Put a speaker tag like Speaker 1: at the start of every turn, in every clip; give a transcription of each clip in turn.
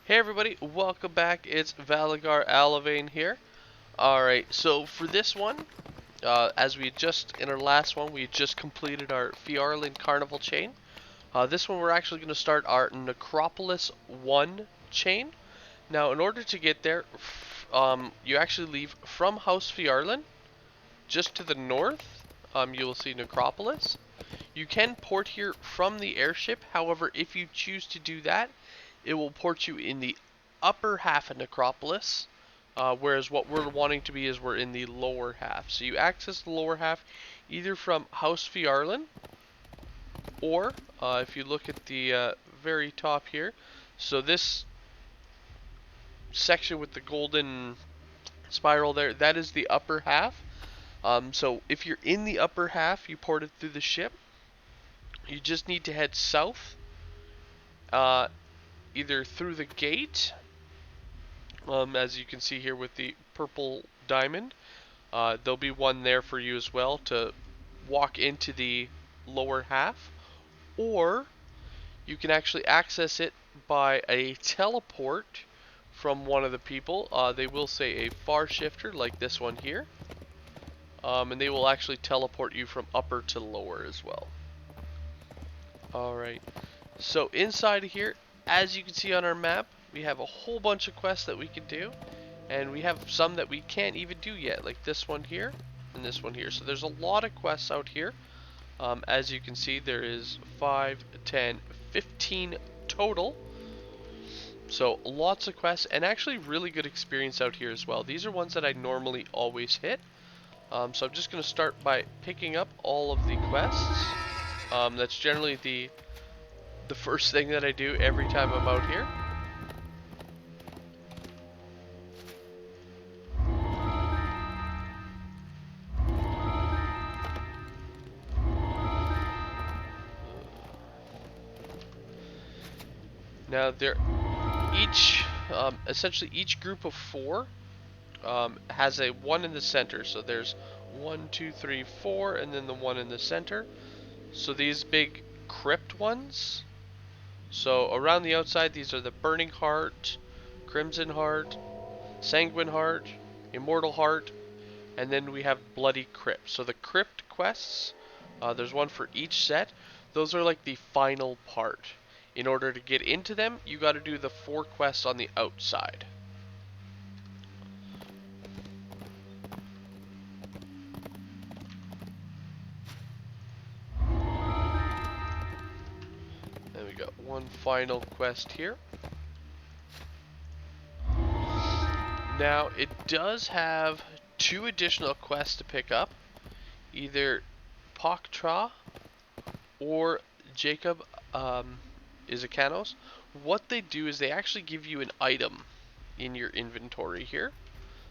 Speaker 1: Hey everybody, welcome back. It's Valagar Aloevain here. Alright, so for this one, as we just, in our last one, we just completed our Fiarlan Carnival chain. This one we're actually going to start our Necropolis 1 chain. Now, in order to get there, you actually leave from House Fiarlan, just to the north, you will see Necropolis. You can port here from the airship, however, if you choose to do that, it will port you in the upper half of Necropolis, whereas what we're wanting to be is we're in the lower half. So you access the lower half either from House Fiarlan, or if you look at the very top here, so this section with the golden spiral there, that is the upper half. So if you're in the upper half, you port it through the ship. You just need to head south, either through the gate, as you can see here with the purple diamond. There'll be one there for you as well to walk into the lower half, or you can actually access it by a teleport from one of the people. They will say a far shifter like this one here, and they will actually teleport you from upper to lower as well. Alright, so inside of here, as you can see on our map, we have a whole bunch of quests that we can do, and we have some that we can't even do yet, like this one here and this one here. So there's a lot of quests out here. As you can see, there is 5, 10, 15 total. So lots of quests, and actually really good experience out here as well. These are ones that I normally always hit. So I'm just going to start by picking up all of the quests. That's generally the first thing that I do every time I'm out here. Now essentially each group of 4 has a 1 in the center. So there's 1, 2, 3, 4, and then the 1 in the center. So these big crypt ones. So around the outside, these are the Burning Heart, Crimson Heart, Sanguine Heart, Immortal Heart, and then we have Bloody Crypt. So the crypt quests, there's one for each set. Those are like the final part. In order to get into them, you got to do the 4 quests on the outside. Then we got one final quest here. Now, it does have 2 additional quests to pick up. Either Poktra or Jacob Izakanos. What they do is they actually give you an item in your inventory here.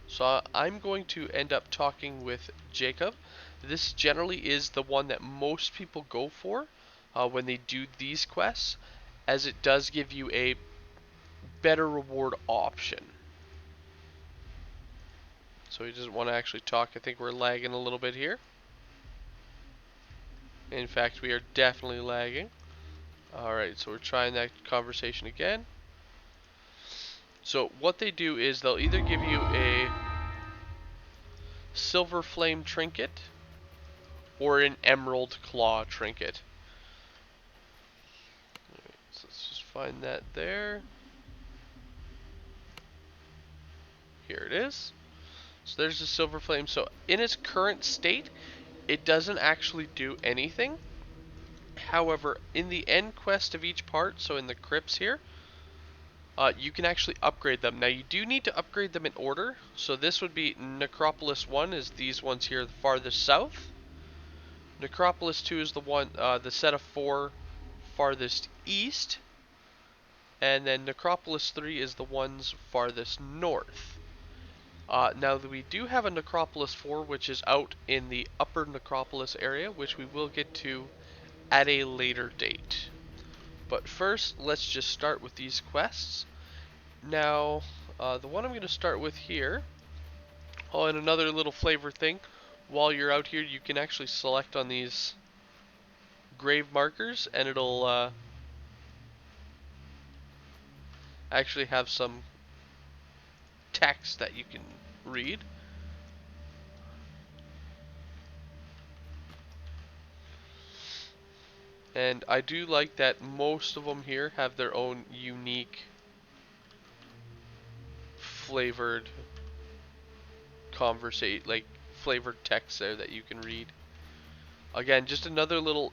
Speaker 1: So I'm going to end up talking with Jacob. This generally is the one that most people go for when they do these quests, as it does give you a better reward option. So he doesn't want to actually talk. I think we're lagging a little bit here. In fact, we are definitely lagging. Alright, so we're trying that conversation again. So what they do is they'll either give you a silver flame trinket or an emerald claw trinket. Alright, so let's just find that there. Here it is. So there's the silver flame. So in its current state, it doesn't actually do anything. However, in the end quest of each part, so in the crypts here, you can actually upgrade them. Now you do need to upgrade them in order. So this would be Necropolis 1 is these ones here the farthest south. Necropolis 2 is the one, the set of 4 farthest east. And then Necropolis 3 is the ones farthest north. Now we do have a Necropolis 4 which is out in the upper Necropolis area, which we will get to at a later date. But first, let's just start with these quests. Now, the one I'm going to start with here, oh, and another little flavor thing, while you're out here, you can actually select on these grave markers, and it'll actually have some text that you can read. And I do like that most of them here have their own unique flavored like flavored text there that you can read. Again, just another little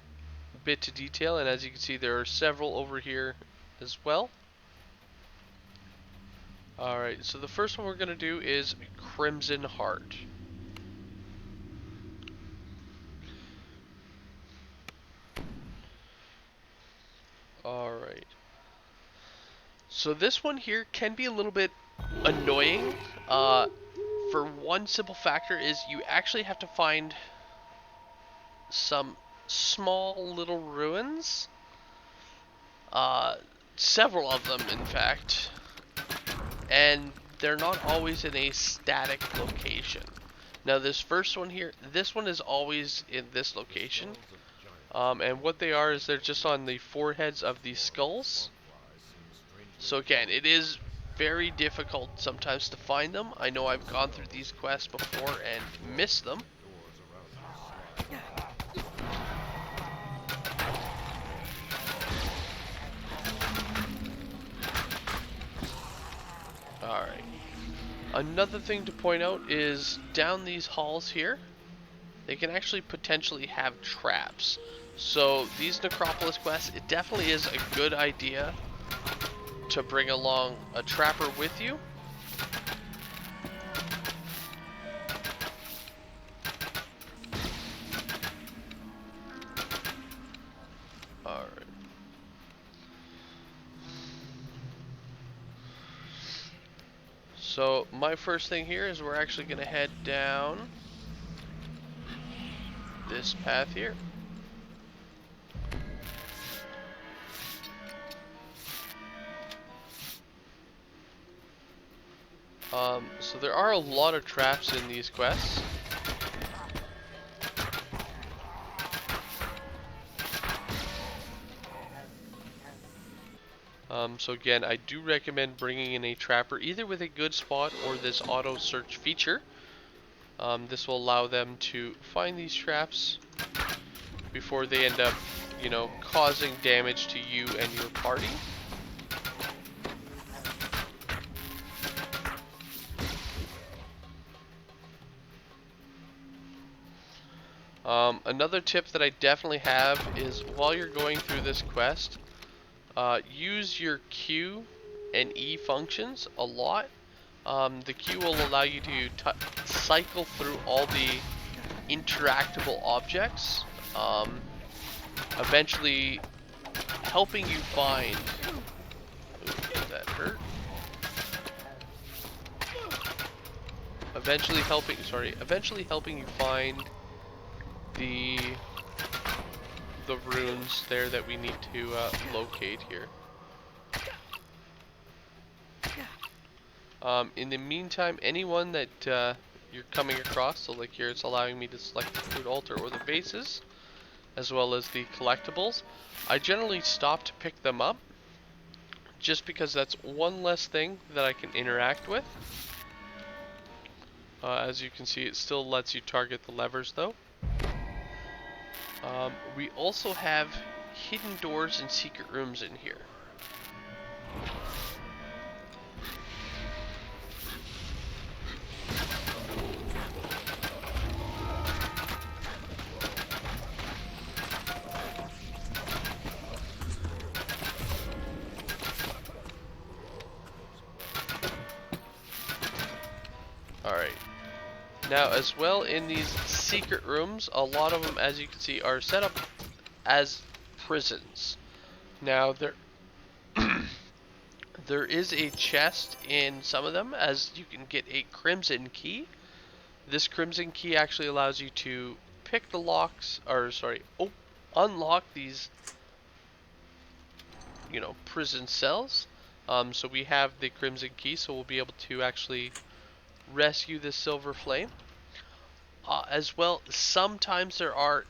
Speaker 1: bit to detail, and as you can see there are several over here as well. Alright, so the first one we're going to do is Crimson Heart. Alright. So this one here can be a little bit annoying. For one simple factor is you actually have to find some small little ruins. Several of them, in fact. And they're not always in a static location. Now this first one here, this one is always in this location. And what they are is they're just on the foreheads of these skulls. So again, it is very difficult sometimes to find them. I know I've gone through these quests before and missed them. Alright. Another thing to point out is down these halls here, they can actually potentially have traps. So these Necropolis quests, it definitely is a good idea to bring along a trapper with you. Alright. So my first thing here is we're actually going to head down this path here. So there are a lot of traps in these quests. So again, I do recommend bringing in a trapper either with a good spot or this auto search feature. This will allow them to find these traps before they end up, you know, causing damage to you and your party. Another tip that I definitely have is while you're going through this quest, use your Q and E functions a lot. The Q will allow you to cycle through all the interactable objects, eventually helping you find... Ooh, that hurt. Eventually helping you find the runes there that we need to locate here. In the meantime, anyone that you're coming across, so like here it's allowing me to select the food altar or the vases, as well as the collectibles, I generally stop to pick them up, just because that's one less thing that I can interact with. As you can see, it still lets you target the levers though. We also have hidden doors and secret rooms in here. Alright. Now, as well, in these secret rooms, a lot of them, as you can see, are set up as prisons. Now, there is a chest in some of them, as you can get a crimson key. This crimson key actually allows you to pick the locks, or sorry, unlock these, you know, prison cells. So we have the crimson key, so we'll be able to actually rescue the silver flame. As well, sometimes there are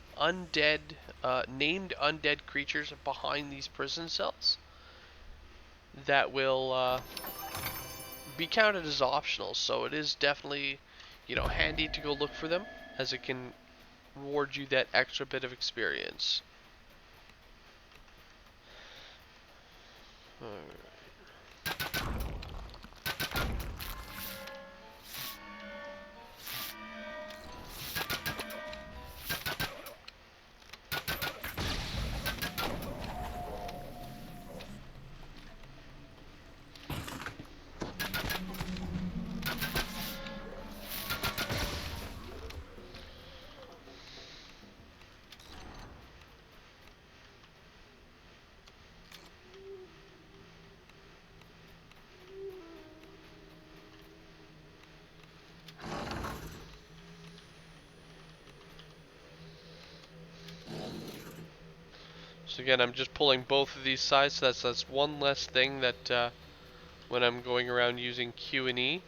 Speaker 1: named undead creatures behind these prison cells. that will be counted as optional. So it is definitely, handy to go look for them, as it can reward you that extra bit of experience. So again, I'm just pulling both of these sides, so that's one less thing that when I'm going around using Q and E,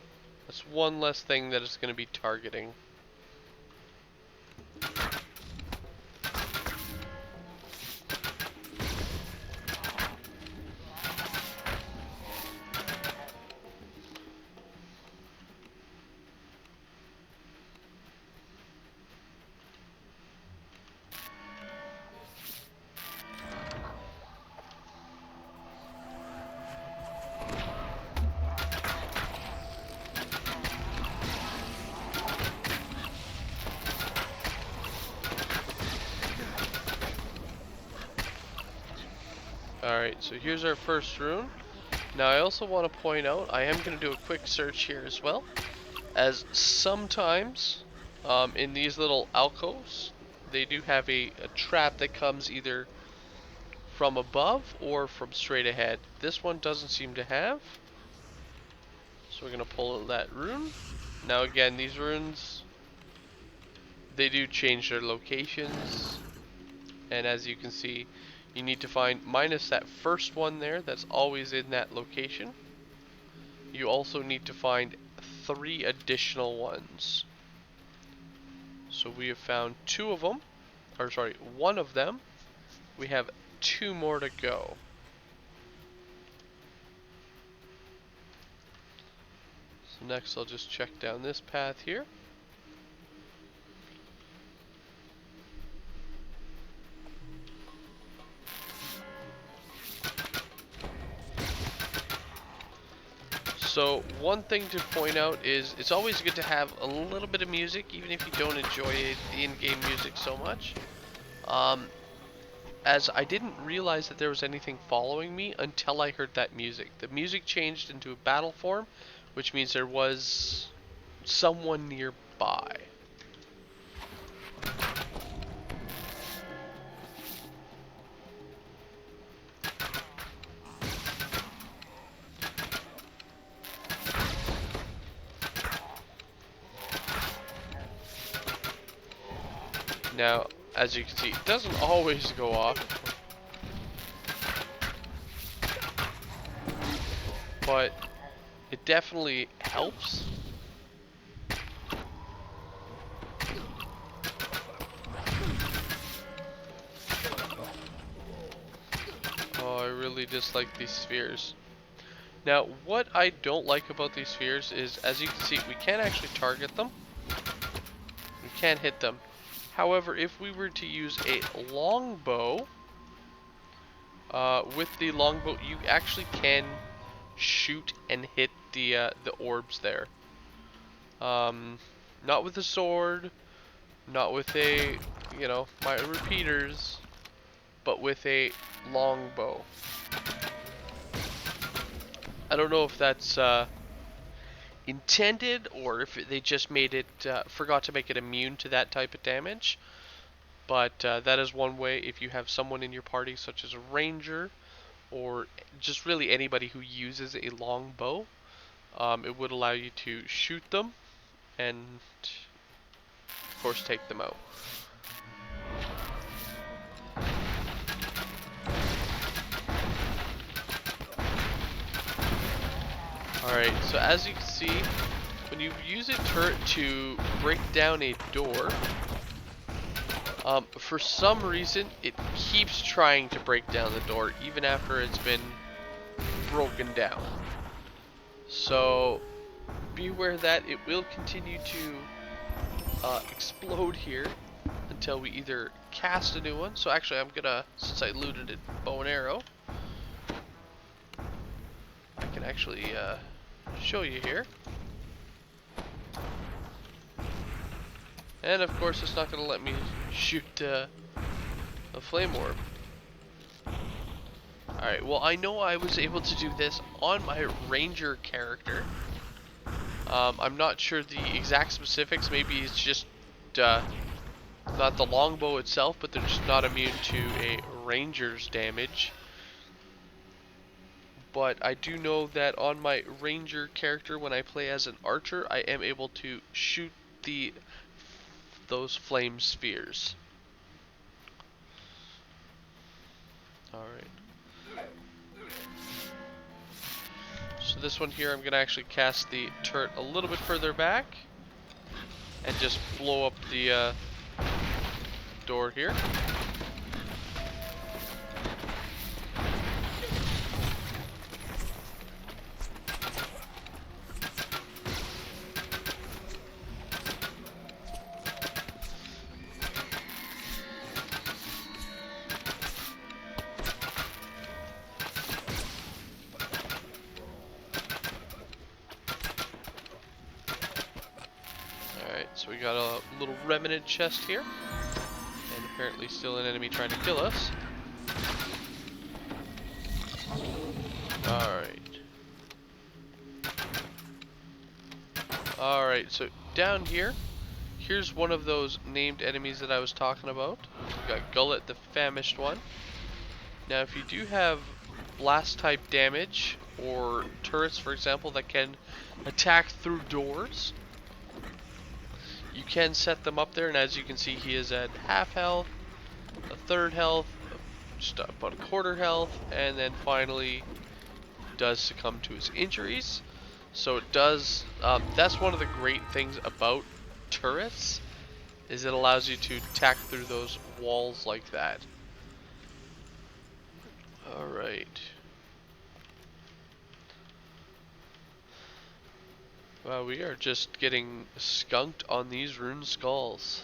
Speaker 1: that's one less thing that it's going to be targeting. Alright, so here's our first rune. Now I also want to point out, I am going to do a quick search here as well, as sometimes in these little alcoves, they do have a trap that comes either from above or from straight ahead. This one doesn't seem to have, so we're going to pull that rune. Now again, these runes, they do change their locations, and as you can see, you need to find, minus that first one there that's always in that location, you also need to find 3 additional ones. So we have found 2 of them, or sorry, 1 of them. We have 2 more to go. So next I'll just check down this path here. So one thing to point out is it's always good to have a little bit of music, even if you don't enjoy the in-game music so much. As I didn't realize that there was anything following me until I heard that music. The music changed into a battle form, which means there was someone nearby. Now, as you can see, it doesn't always go off, but it definitely helps. Oh, I really dislike these spheres. Now, what I don't like about these spheres is, as you can see, we can't actually target them. We can't hit them. However, if we were to use a longbow, with the longbow, you actually can shoot and hit the orbs there. Not with a sword, not with a, my repeaters, but with a longbow. I don't know if that's intended, or if they just made it, forgot to make it immune to that type of damage. But that is one way, if you have someone in your party, such as a ranger, or just really anybody who uses a longbow, it would allow you to shoot them, and of course take them out. Alright, so as you can see, when you use a turret to break down a door, for some reason it keeps trying to break down the door even after it's been broken down. So beware that it will continue to explode here until we either cast a new one. So actually I'm gonna, since I looted it, bow and arrow, I can actually show you here. And of course it's not gonna let me shoot a flame orb. Alright, well I know I was able to do this on my ranger character. I'm not sure the exact specifics, maybe it's just not the longbow itself, but they're just not immune to a ranger's damage. But I do know that on my ranger character, when I play as an archer, I am able to shoot those flame spheres. Alright. So this one here, I'm going to actually cast the turret a little bit further back and just blow up the door here. So we got a little remnant chest here, and apparently still an enemy trying to kill us. Alright, so down here, here's one of those named enemies that I was talking about. We've got Gullet, the famished one. Now if you do have blast type damage, or turrets for example that can attack through doors, you can set them up there, and as you can see he is at half health, a third health, just about a quarter health, and then finally does succumb to his injuries. So it does, that's one of the great things about turrets, is it allows you to attack through those walls like that. Alright. Wow, we are just getting skunked on these rune skulls.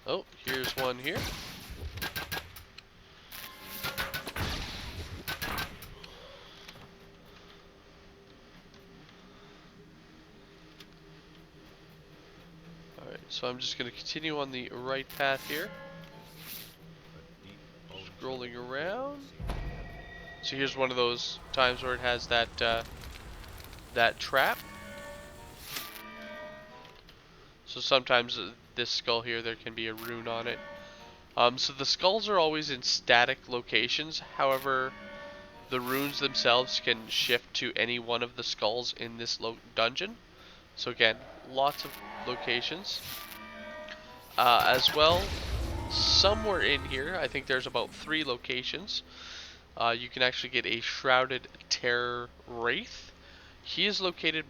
Speaker 1: Oh, here's one here. Alright, so I'm just going to continue on the right path here. Scrolling around. So here's one of those times where it has that that trap. So sometimes this skull here, there can be a rune on it. So the skulls are always in static locations. However, the runes themselves can shift to any one of the skulls in this dungeon. So again, lots of locations. As well, somewhere in here, I think there's about 3 locations. You can actually get a Shrouded Terror Wraith. He is located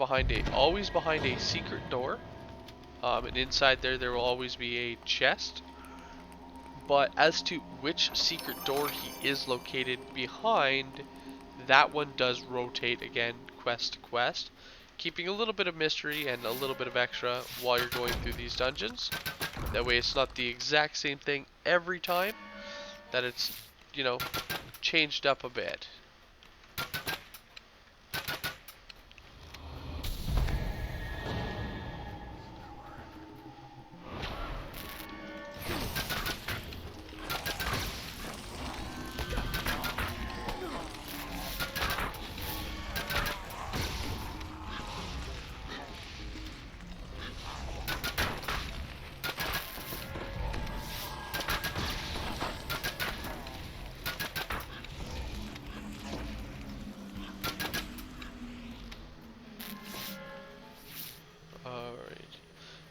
Speaker 1: always behind a secret door. And inside there will always be a chest. But as to which secret door he is located behind, that one does rotate again quest to quest, keeping a little bit of mystery and a little bit of extra while you're going through these dungeons. That way it's not the exact same thing every time, that it's, you know, changed up a bit.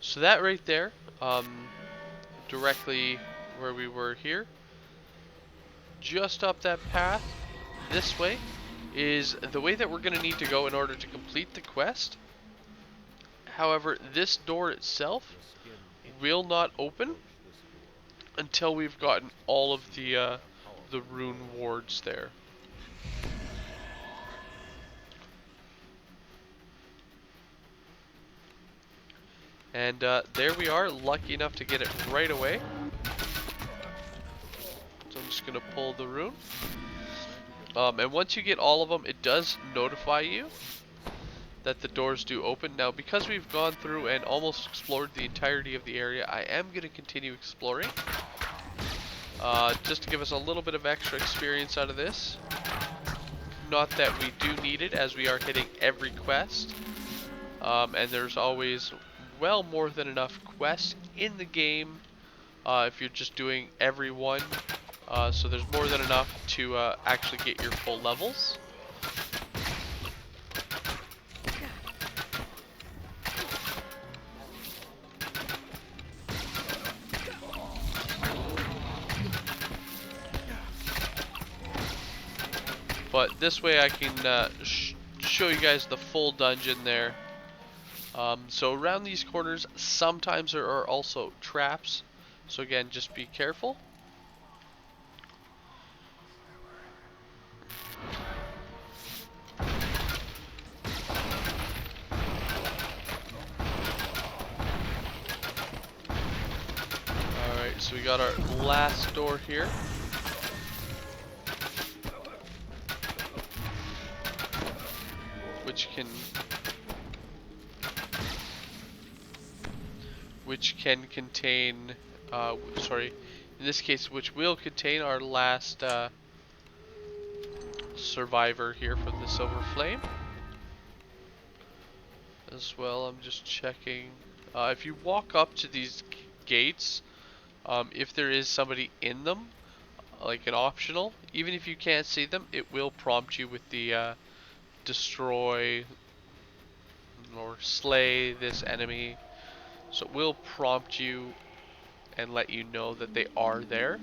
Speaker 1: So that right there, directly where we were here, just up that path, this way is the way that we're going to need to go in order to complete the quest. However, this door itself will not open until we've gotten all of the rune wards there. And there we are, lucky enough to get it right away. So I'm just going to pull the rune. And once you get all of them, it does notify you that the doors do open. Now, because we've gone through and almost explored the entirety of the area, I am going to continue exploring. Just to give us a little bit of extra experience out of this. Not that we do need it, as we are hitting every quest. And there's always well more than enough quests in the game if you're just doing every one. So there's more than enough to actually get your full levels. But this way I can show you guys the full dungeon there. So around these corners, sometimes there are also traps. So again, just be careful. Alright, so we got our last door here. Which can contain, sorry, in this case, which will contain our last survivor here from the Silver Flame. As well, I'm just checking. If you walk up to these gates, if there is somebody in them, like an optional, even if you can't see them, it will prompt you with the destroy or slay this enemy. So it will prompt you and let you know that they are there.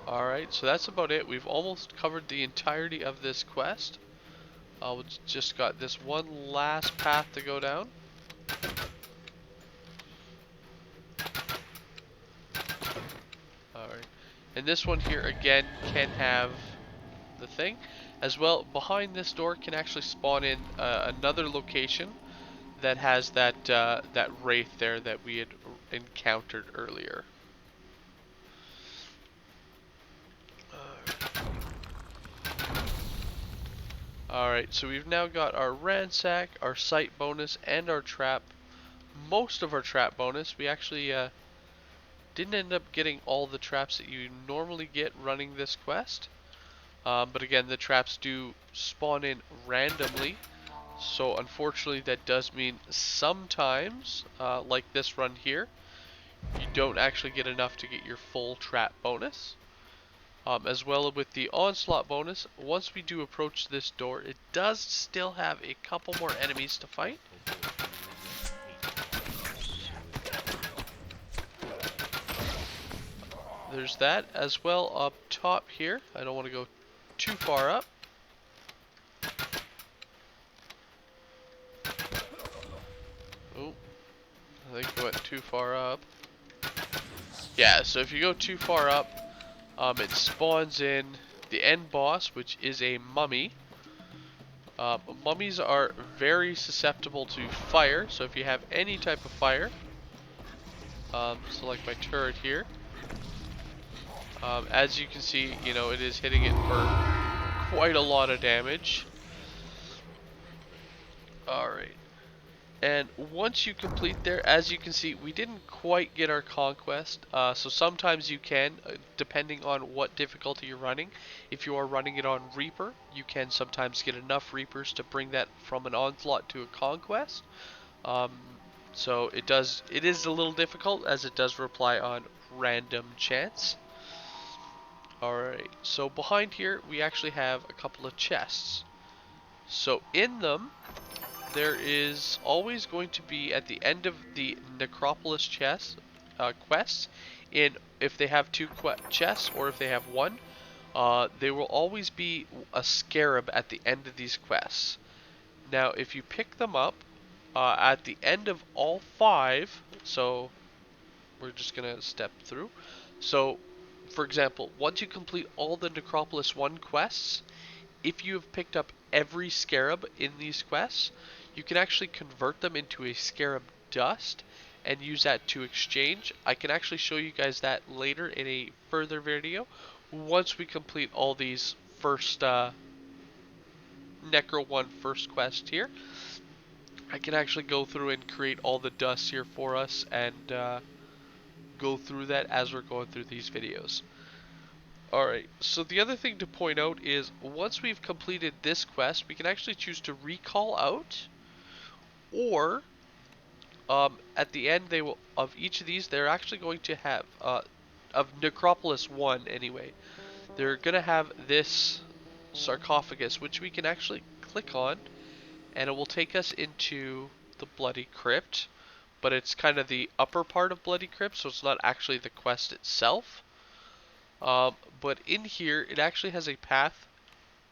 Speaker 1: Alright, so that's about it. We've almost covered the entirety of this quest. We've just got this one last path to go down. Alright, and this one here again can have the thing. As well, behind this door can actually spawn in another location that has that that wraith there that we had encountered earlier. Alright, so we've now got our ransack, our sight bonus, and our trap. Most of our trap bonus. We actually didn't end up getting all the traps that you normally get running this quest. But again, the traps do spawn in randomly. So unfortunately that does mean sometimes, like this run here, you don't actually get enough to get your full trap bonus. As well with the onslaught bonus, once we do approach this door, it does still have a couple more enemies to fight. There's that. As well up top here, I don't want to go too far up. Oh, I think I went too far up. Yeah, so if you go too far up, it spawns in the end boss, which is a mummy. Mummies are very susceptible to fire, so if you have any type of fire, so like my turret here, as you can see, you know, it is hitting it for quite a lot of damage. Alright. And once you complete there, as you can see, we didn't quite get our conquest. So sometimes you can, depending on what difficulty you're running. If you are running it on Reaper, you can sometimes get enough Reapers to bring that from an onslaught to a conquest. So it is a little difficult, as it does rely on random chance. Alright, so behind here we actually have a couple of chests. So in them there is always going to be at the end of the Necropolis quests, in if they have two chests or if they have one, there will always be a scarab at the end of these quests. Now, if you pick them up at the end of all 5, so we're just gonna step through. So, for example, once you complete all the Necropolis 1 quests, if you have picked up every scarab in these quests, you can actually convert them into a scarab dust and use that to exchange. I can actually show you guys that later in a further video once we complete all these first Necro 1 first quest here. I can actually go through and create all the dust here for us and go through that as we're going through these videos. Alright, so the other thing to point out is once we've completed this quest, we can actually choose to recall out, or at the end they will of each of these, they're actually going to have of Necropolis 1 anyway. They're going to have this sarcophagus, which we can actually click on, and it will take us into the Bloody Crypt, but it's kind of the upper part of Bloody Crypt, so it's not actually the quest itself. But in here, it actually has a path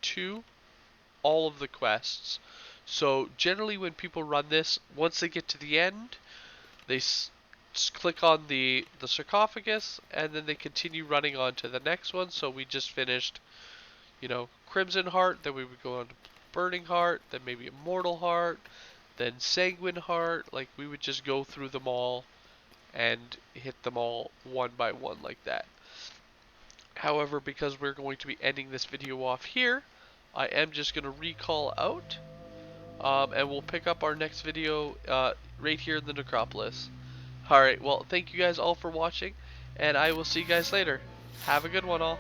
Speaker 1: to all of the quests. So generally when people run this, once they get to the end, they click on the sarcophagus, and then they continue running on to the next one. So we just finished, you know, Crimson Heart, then we would go on to Burning Heart, then maybe Immortal Heart, then Sanguine Heart. Like, we would just go through them all and hit them all one by one like that. However, because we're going to be ending this video off here, I am just going to recall out, and we'll pick up our next video right here in the Necropolis. Alright, well, thank you guys all for watching, and I will see you guys later. Have a good one all.